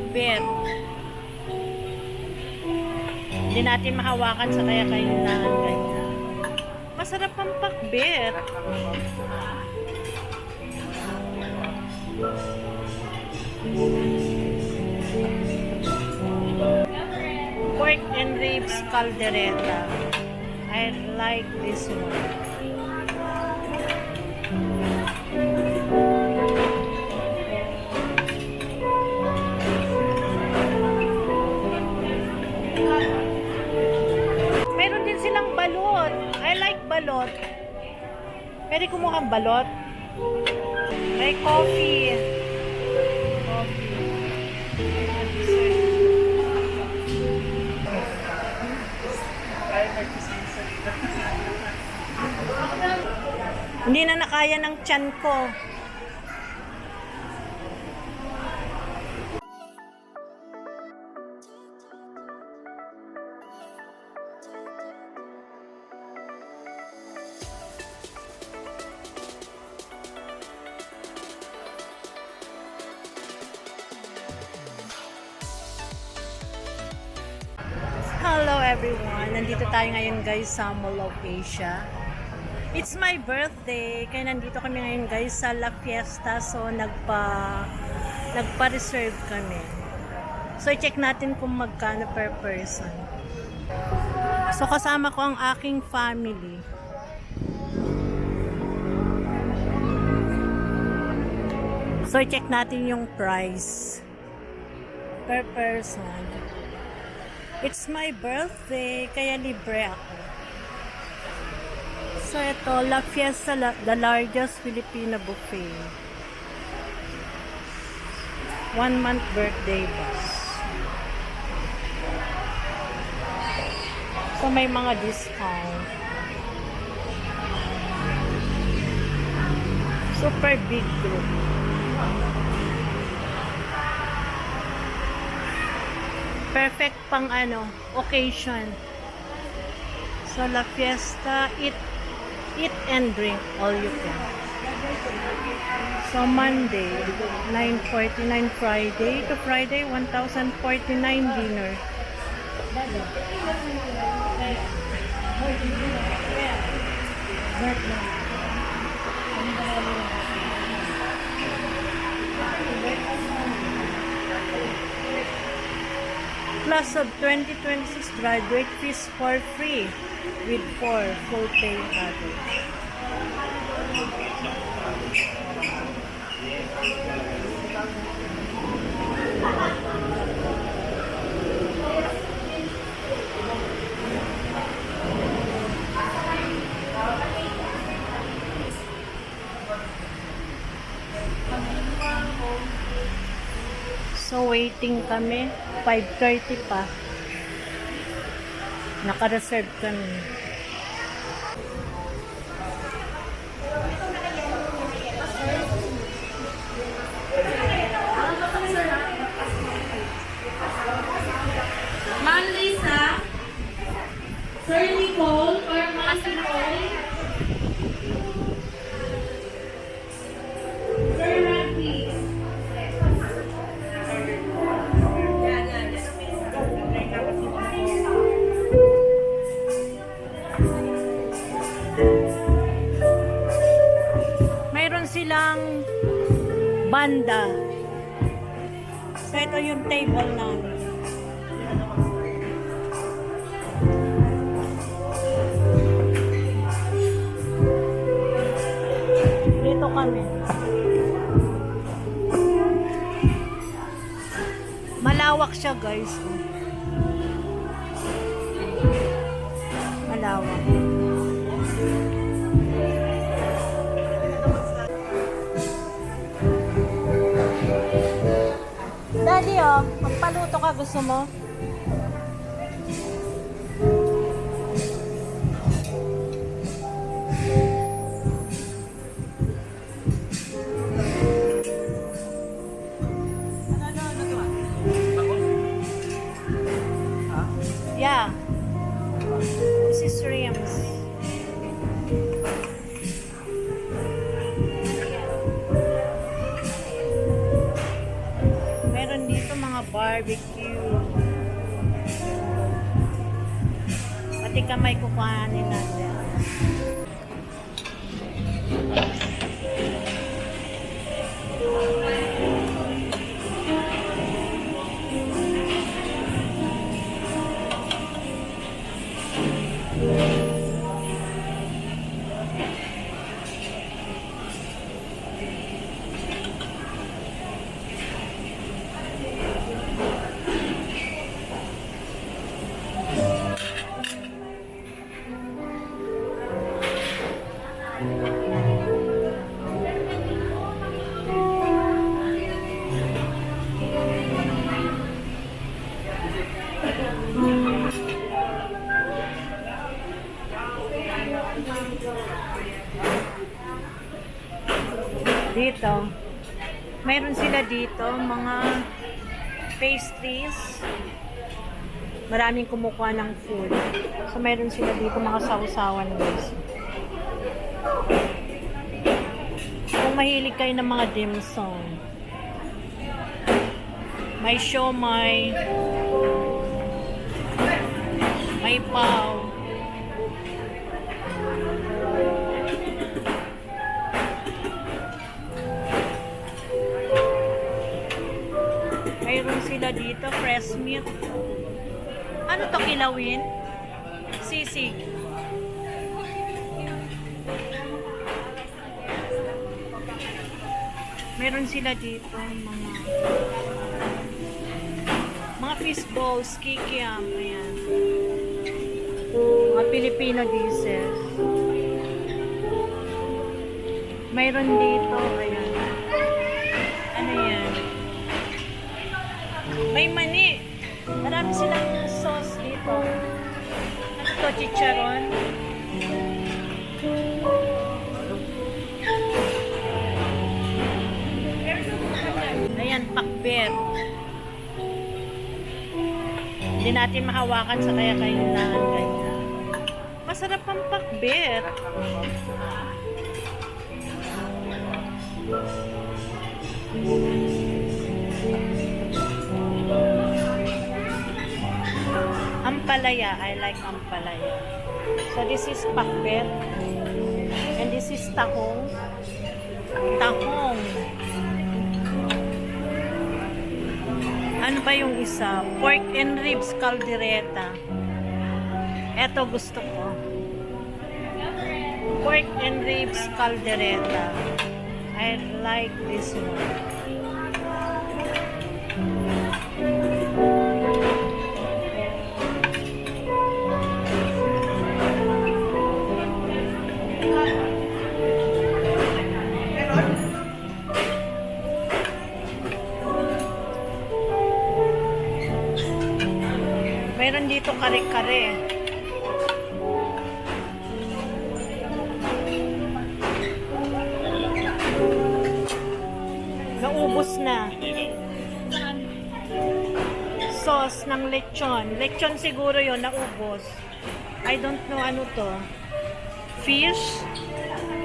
pakbet. Hindi natin mahawakan sa kaya kailangan ganyan. Masarap ang pakbet. Pork and ribs caldereta. I like this one. Meron din silang balot. I like balot. Pwede kumuha ng balot. May coffee. Hindi na nakaya ng tiyan ko. Hello everyone! Nandito tayo ngayon guys sa Mall of Asia. It's my birthday, kaya nandito kami ngayon guys sa La Fiesta. So nagpa-reserve kami. So i-check natin kung magkano per person. So kasama ko ang aking family. So i-check natin yung price per person. It's my birthday, kaya libre ako. So ito, La Fiesta, the largest Filipino buffet. 1 month birthday bus. So may mga discount. Super big group. Perfect pang occasion. So La Fiesta, eat and drink all you can. So Monday 949, Friday to Friday 1049 dinner. Class of 2026 graduate fees for free with 4 full pay adults. So waiting kami, 5:30 pa. Naka-reserve kami. Ma'am Lisa, Sir Nicole, or Ma'am Nicole, Sir Randy. Mayroon silang banda. So ito yung table namin. Dito kami. Malawak siya guys. Malawak. Daddy, magpaluto ka, gusto mo? Yeah. This is shrimps. Meron din dito mga barbecue. Pati kamay kukuhanin natin. Dito, mayroon sila dito mga pastries. Maraming kumukuha ng food. So, mayroon sila dito mga sausawan, guys. Kung mahilig kayo ng mga dim sum, may siomai, may pao, mayroon sila dito fresh meat. Ano to, kilawin? Sisig. Meron sila dito mga fish balls, kikiam, ayan. Mga Filipino dishes. Mayroon dito, ayan. Ano yan? May mani. Marami silang sauce dito. Ano to, chicharon? Ayan, pakbet. Hindi natin mahawakan sa kaya kailangan ganyan. Masarap ang pakbet. Ampalaya. I like ampalaya. So this is pakbet. And this is tahong. Tahong. Ano ba yung isa? Pork and ribs caldereta. Eto gusto ko. Pork and ribs caldereta. I like this one. Meron dito kare-kare. Naubos na. Sauce ng lechon. Lechon siguro yon, naubos. I don't know ano to. Fish?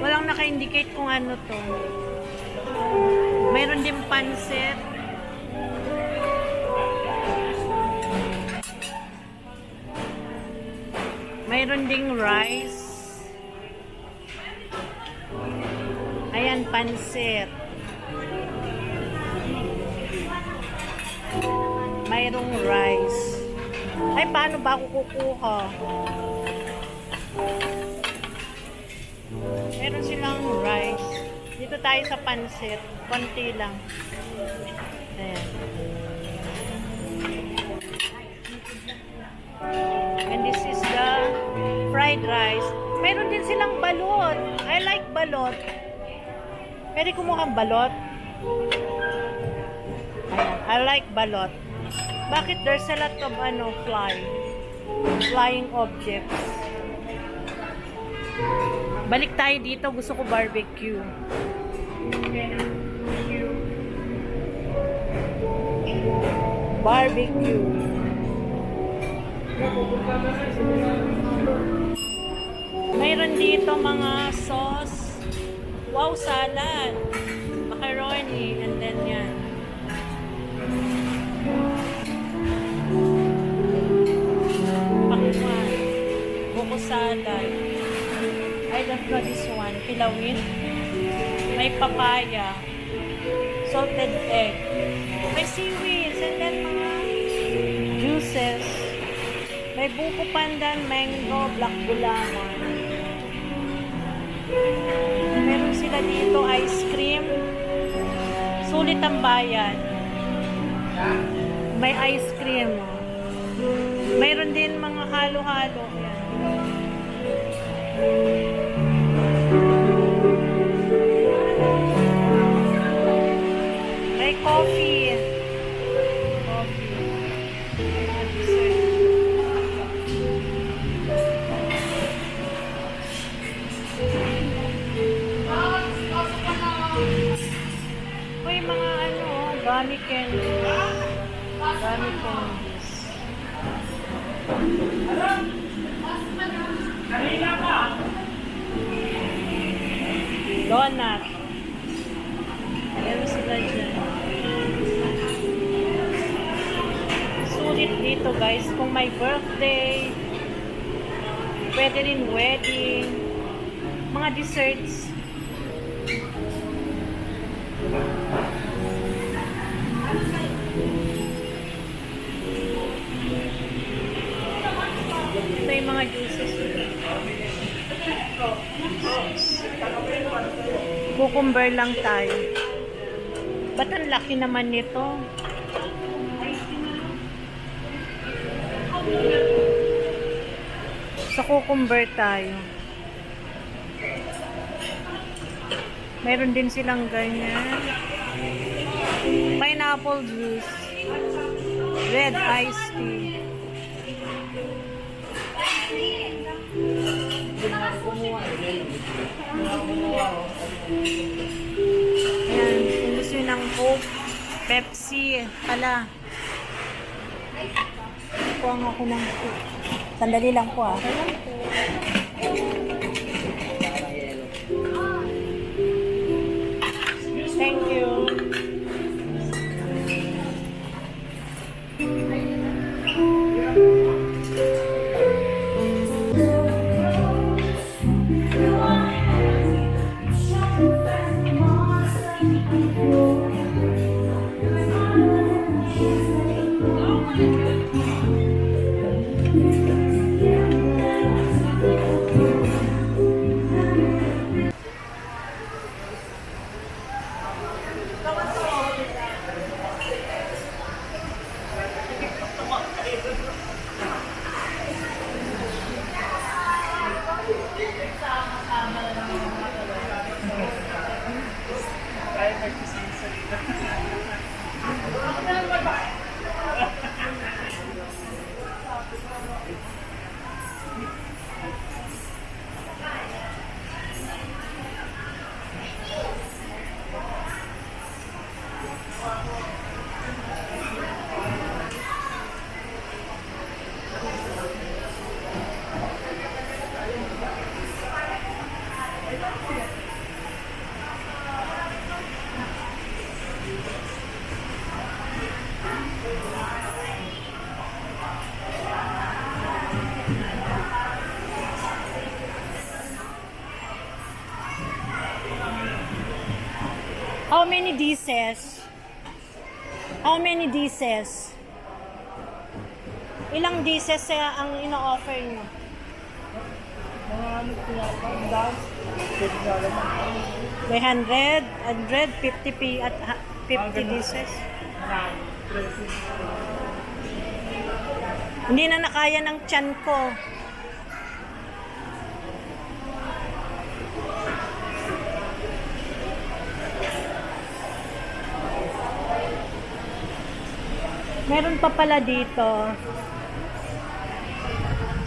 Walang naka-indicate kung ano to. Meron din pansit. Mayroon ding rice. Ayan, pansit. Mayroong rice. Ay, paano ba ako kukuha? Meron silang rice. Dito tayo sa pansit. Konti lang. Ayan. And this is the fried rice. Meron din silang balot. I like balot. Pwede kumuha ng balot. Ayan. I like balot. Bakit there's a lot of flying objects? Balik tayo dito. Gusto ko barbecue. Barbecue. Mayroon dito mga sauce. Wow, salad. Macaroni. And then yan. don't know this one. Kilawin. May papaya. Salted egg. May seaweeds. And then mga juices. May buko pandan, mango, black gulamon. Meron sila dito ice cream. Sulit ang bayan. May ice cream. Mayroon din mga halo-halo. Yan. May coffee. Coffee. Mga dessert. May mga ano, gummy candy. Gummy candies. Donut. Meron sila dyan. Sulit dito guys. Kung may birthday, pwede rin wedding, mga desserts. Ito yung mga juices. Cucumber lang tayo. Ba't ang laki naman nito? Sa cucumber tayo. Meron din silang ganyan. Pineapple juice. Red iced tea. Ayan, kung gusto nyo ng Coke, Pepsi, pala. Kuha nga ako ng Coke. Sandali lang po ah. Thank you. How many dishes? How many dishes? Ilang dishes ang ino-offer nyo? Mga ano kaya pa, ang dance. Pwede nga lang. 300, 100, 50 at 50 dishes. Hindi na nakaya ng tiyan ko. Meron pa pala dito.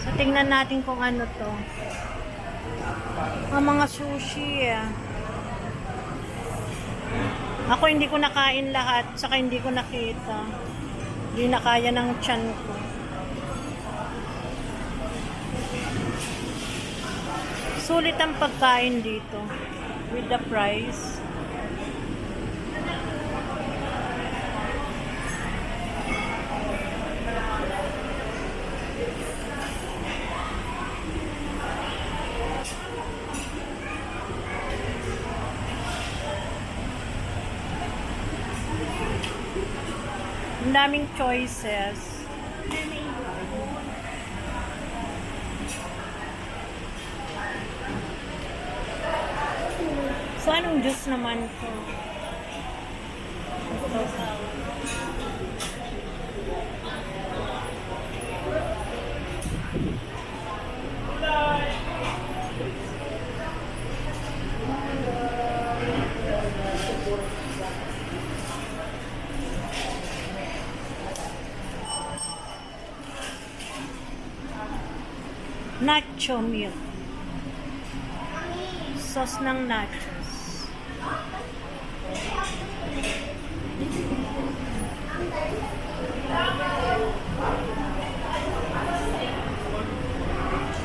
So, tingnan natin kung ano to. Ang mga sushi. Ako hindi ko nakain lahat, saka hindi ko nakita. Hindi na kaya ng tiyan ko. Sulit ang pagkain dito. With the price. Ang daming choices. So, anong juice naman to? Nacho milk. Sauce ng nachos.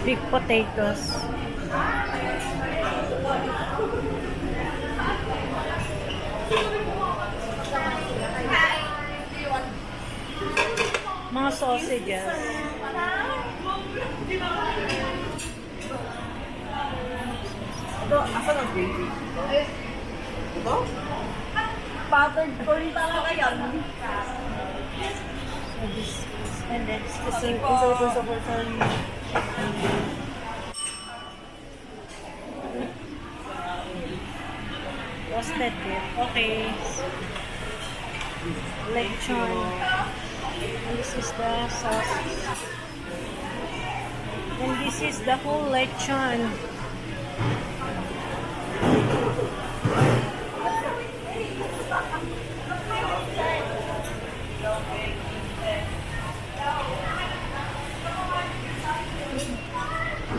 Big potatoes. Mga sausages. Ito, asan ang gravy? Ito? Buttered corn talaga yan. So this is, and then Kasi ito sa person. roasted beef. Okay. Lechon. And this is the sauce. And this is the whole lechon.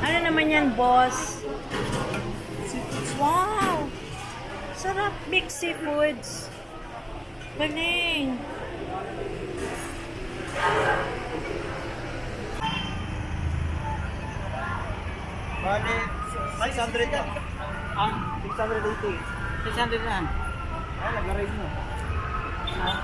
Ano naman yan, boss? Wow! Sarap, big seafoods. Galing. Bali, 600 ka. Ah, 680. 600 na. Ay, nag-rise na. Ah,